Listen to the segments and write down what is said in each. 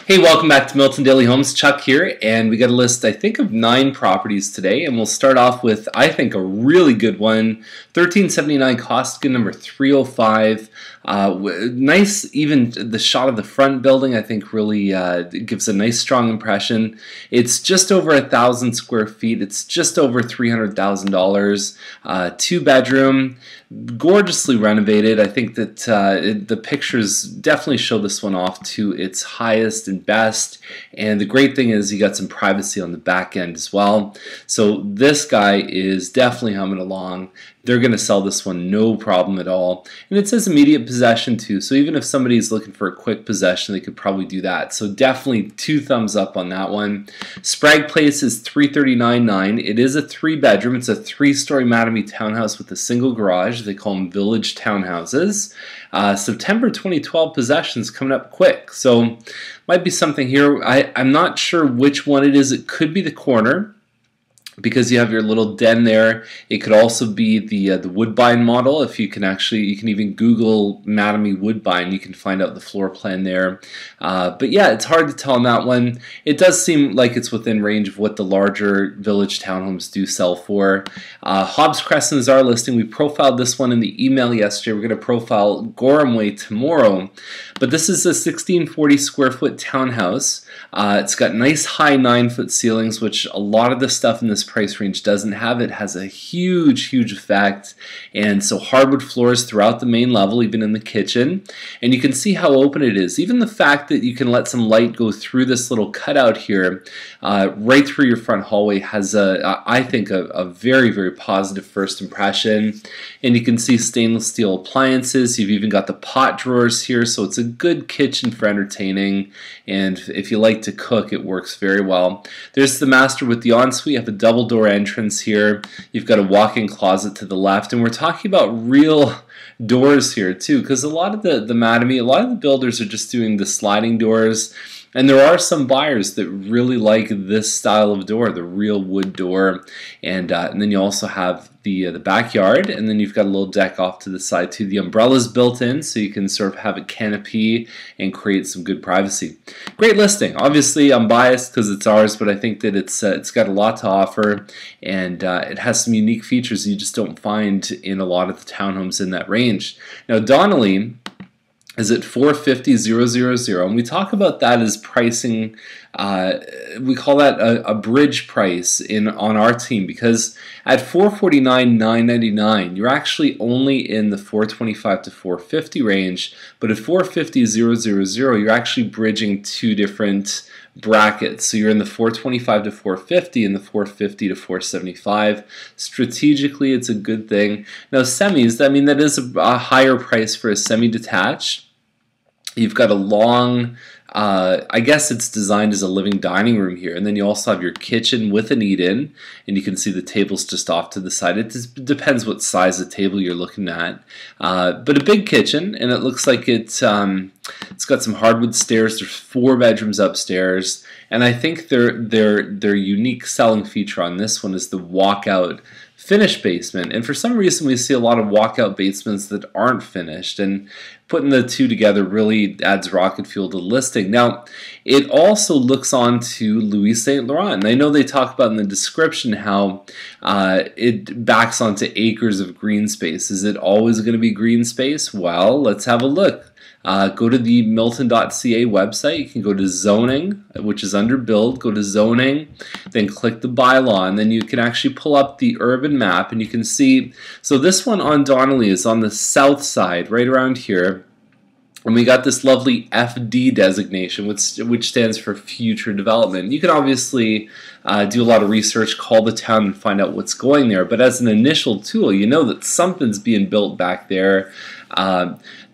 Hey, welcome back to Milton Daily Homes. Chuck here, and we got a list, I think, of 9 properties today, and we'll start off with, I think, a really good one, 1379 Costigan, number 305. Nice, even the shot of the front building, I think, really gives a nice, strong impression. It's just over 1,000 square feet. It's just over $300,000. 2-bedroom, gorgeously renovated. I think that the pictures definitely show this one off to its highest and best, and the great thing is you got some privacy on the back end as well. So this guy is definitely humming along. They're going to sell this one no problem at all, and it says immediate possession too, so even if somebody's looking for a quick possession, they could probably do that. So definitely 2 thumbs up on that one. Sprague Place is $339,900. It is a 3-bedroom. It's a 3-story Mattamy townhouse with a single garage. They call them village townhouses. September 2012 possessions coming up quick, so might be something here. I'm not sure which one it is. It could be the corner, because you have your little den there. It could also be the Woodbine model. If you can you can even Google Mattamy Woodbine. You can find out the floor plan there. But yeah, it's hard to tell on that one. It does seem like it's within range of what the larger village townhomes do sell for. Hobbs Crescent is our listing. We profiled this one in the email yesterday. We're going to profile Gorham Way tomorrow. But this is a 1640 square foot townhouse. It's got nice high 9-foot ceilings, which a lot of the stuff in this price range doesn't have. It has a huge effect, and so hardwood floors throughout the main level, even in the kitchen, and you can see how open it is. Even the fact that you can let some light go through this little cutout here right through your front hallway has I think a very positive first impression. And you can see stainless steel appliances. You've even got the pot drawers here, so it's a good kitchen for entertaining, and if you like to cook, it works very well. There's the master with the ensuite. You have a double door entrance here. You've got a walk-in closet to the left, and we're talking about real doors here too, because a lot of the Mattamy, a lot of the builders are just doing the sliding doors, and there are some buyers that really like this style of door, the real wood door. And then you also have the backyard, and then you've got a little deck off to the side too. The umbrella's built in, so you can sort of have a canopy and create some good privacy. Great listing. Obviously, I'm biased because it's ours, but I think that it's got a lot to offer, and it has some unique features you just don't find in a lot of the townhomes in that range. Now, Donnelly is at $450,000, and we talk about that as pricing. We call that a bridge price on our team, because at $449,999 you're actually only in the $425 to $450 range, but at $450,000 you're actually bridging 2 different brackets. So you're in the $425 to $450 and the $450 to $475. Strategically, it's a good thing. Now, semis, I mean, that is a higher price for a semi-detached. You've got a long, I guess it's designed as a living dining room here, and then you also have your kitchen with an eat-in, and you can see the tables just off to the side. It just depends what size of table you're looking at, but a big kitchen, and it looks like it's got some hardwood stairs. There's 4 bedrooms upstairs, and I think their unique selling feature on this one is the walkout finished basement, and for some reason we see a lot of walkout basements that aren't finished, and putting the 2 together really adds rocket fuel to the listing. Now, it also looks on to Louis St. Laurent, and I know they talk about in the description how it backs onto acres of green space. Is it always going to be green space? Well, let's have a look. Go to the milton.ca website. You can go to zoning, which is under build. Go to zoning, then click the bylaw, and then you can actually pull up the urban map, and you can see. So this one on Donnelly is on the south side, right around here. And we got this lovely FD designation, which stands for future development. You can obviously do a lot of research, call the town, and find out what's going there. But as an initial tool, you know that something's being built back there.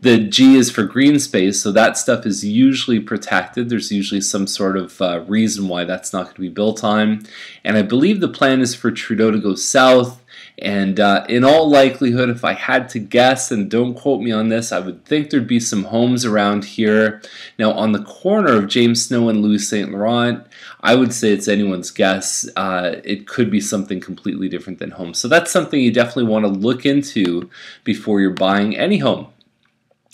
The G is for green space, so that stuff is usually protected. There's usually some sort of reason why that's not going to be built on. And I believe the plan is for Trudeau to go south. And in all likelihood, if I had to guess, and don't quote me on this, I would think there'd be some homes around here. Now, on the corner of James Snow and Louis St. Laurent, I would say it's anyone's guess. It could be something completely different than homes. So that's something you definitely want to look into before you're buying any home.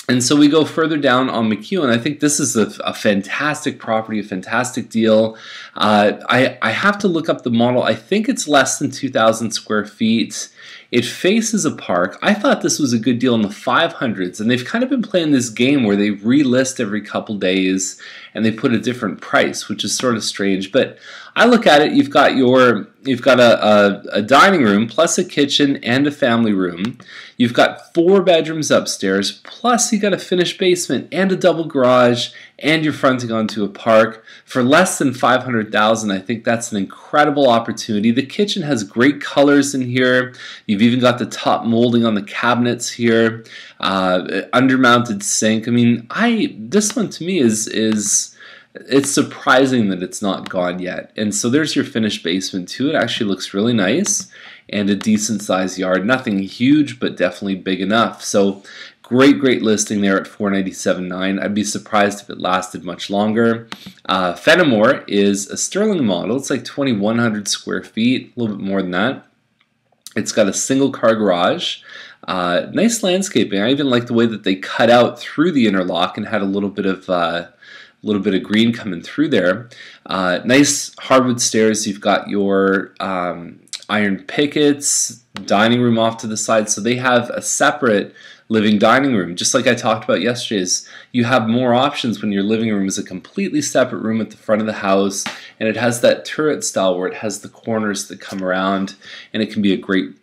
And so we go further down on McHugh, and I think this is a fantastic property, a fantastic deal. I have to look up the model. I think it's less than 2,000 square feet. It faces a park. I thought this was a good deal in the 500s, and they've kind of been playing this game where they relist every couple days and they put a different price, which is sort of strange. But I look at it, you've got a dining room plus a kitchen and a family room. You've got 4 bedrooms upstairs, plus you got a finished basement and a double garage, and you're fronting onto a park for less than $500,000. I think that's an incredible opportunity. The kitchen has great colors in here. You've even got the top molding on the cabinets here, undermounted sink. I mean, this one to me it's surprising that it's not gone yet. And so there's your finished basement too. It actually looks really nice, and a decent sized yard. Nothing huge, but definitely big enough. So great listing there at $497,900. I'd be surprised if it lasted much longer. Fenimore is a Sterling model. It's like 2,100 square feet, a little bit more than that. It's got a single car garage. Nice landscaping. I even like the way that they cut out through the interlock and had a little bit of green coming through there. Nice hardwood stairs. You've got your iron pickets, dining room off to the side. So they have a separate living dining room. Just like I talked about yesterday, is you have more options when your living room is a completely separate room at the front of the house, and it has that turret style where it has the corners that come around, and it can be a great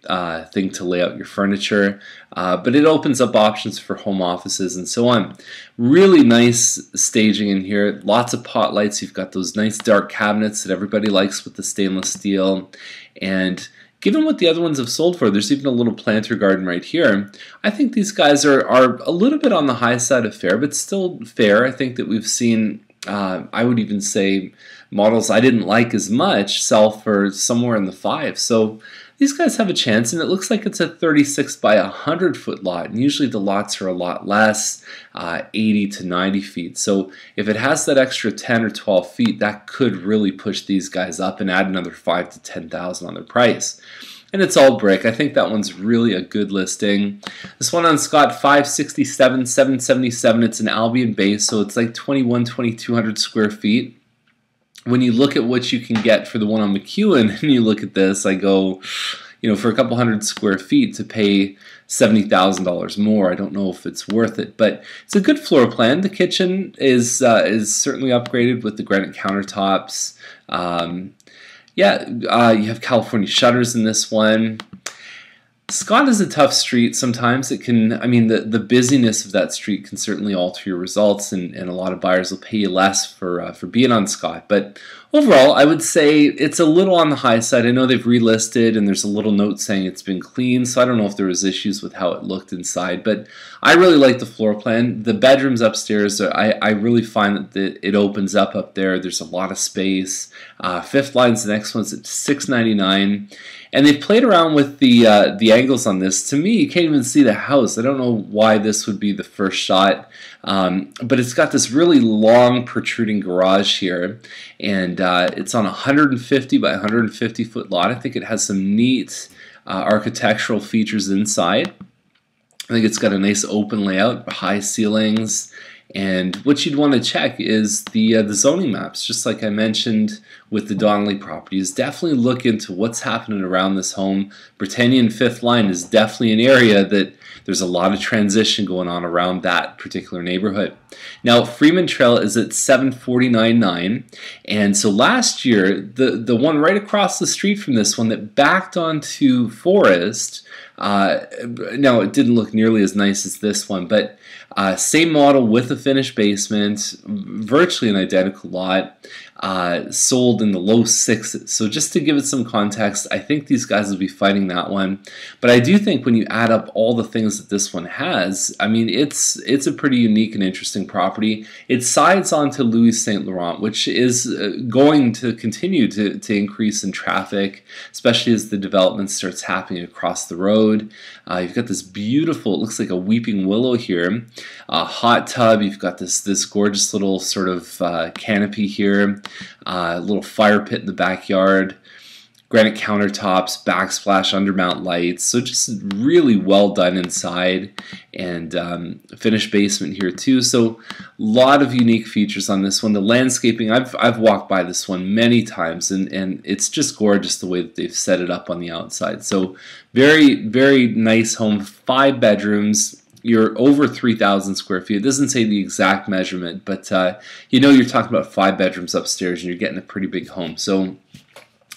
thing to lay out your furniture. But it opens up options for home offices and so on. Really nice staging in here. Lots of pot lights. You've got those nice dark cabinets that everybody likes with the stainless steel. And given what the other ones have sold for, there's even a little planter garden right here. I think these guys are a little bit on the high side of fair, but still fair. I think that we've seen, I would even say, models I didn't like as much sell for somewhere in the 5. So these guys have a chance, and it looks like it's a 36 by 100 foot lot, and usually the lots are a lot less, 80 to 90 feet. So if it has that extra 10 or 12 feet, that could really push these guys up and add another 5 to 10,000 on their price. And it's all brick. I think that one's really a good listing. This one on Scott, 567, 777. It's an Albion base, so it's like 2,200 square feet. When you look at what you can get for the one on McHugh and you look at this, I go, for a couple hundred square feet to pay $70,000 more, I don't know if it's worth it. But it's a good floor plan. The kitchen is certainly upgraded with the granite countertops. You have California shutters in this one. Scott is a tough street sometimes. It can, the busyness of that street can certainly alter your results, and a lot of buyers will pay you less for being on Scott. But overall, I would say it's a little on the high side. I know they've relisted, and there's a little note saying it's been cleaned, so I don't know if there was issues with how it looked inside. But I really like the floor plan. The bedrooms upstairs, I really find that it opens up there. There's a lot of space. Fifth line's the next one's at $699. And they've played around with the angles on this. To me, you can't even see the house. I don't know why this would be the first shot, but it's got this really long protruding garage here, and it's on a 150 by 150 foot lot. I think it has some neat architectural features inside. I think it's got a nice open layout, high ceilings. And what you'd want to check is the zoning maps, just like I mentioned with the Donnelly properties. Definitely look into what's happening around this home. Britannia Fifth Line is definitely an area that there's a lot of transition going on around that particular neighborhood. Now, Freeman Trail is at $749,900, and so last year, the one right across the street from this one that backed onto Forest, now it didn't look nearly as nice as this one, but same model with a finished basement, virtually an identical lot, sold in the low 6s. So just to give it some context, I think these guys will be fighting that one. But I do think when you add up all the things that this one has, it's a pretty unique and interesting property. It sides onto Louis Saint Laurent, which is going to continue to increase in traffic, especially as the development starts happening across the road. You've got this beautiful, it looks like a weeping willow here, hot tub. You've got this gorgeous little sort of canopy here, a little fire pit in the backyard. granite countertops, backsplash undermount lights, so just really well done inside, and finished basement here too. So a lot of unique features on this one. The landscaping, I've walked by this one many times, and it's just gorgeous the way that they've set it up on the outside. So very, very nice home. 5 bedrooms. You're over 3,000 square feet. It doesn't say the exact measurement, but you know you're talking about 5 bedrooms upstairs, and you're getting a pretty big home. So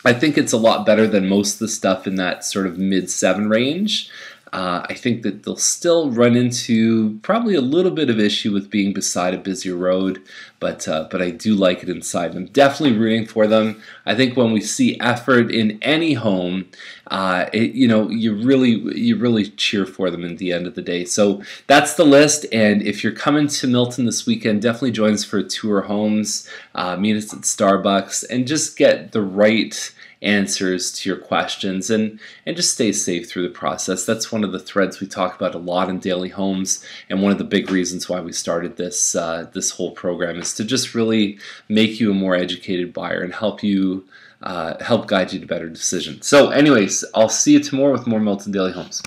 I think it's a lot better than most of the stuff in that sort of mid-7 range. I think that they'll still run into probably a little bit of issue with being beside a busier road, but I do like it inside. I'm definitely rooting for them. I think when we see effort in any home, you know, you really cheer for them in the end of the day. So that's the list. And if you're coming to Milton this weekend, definitely join us for a tour of homes. Meet us at Starbucks and just get the right answers to your questions, and just stay safe through the process. That's one of the threads we talk about a lot in Daily Homes, and one of the big reasons why we started this this whole program is to just really make you a more educated buyer and help you help guide you to better decisions. So anyways, I'll see you tomorrow with more Milton Daily Homes.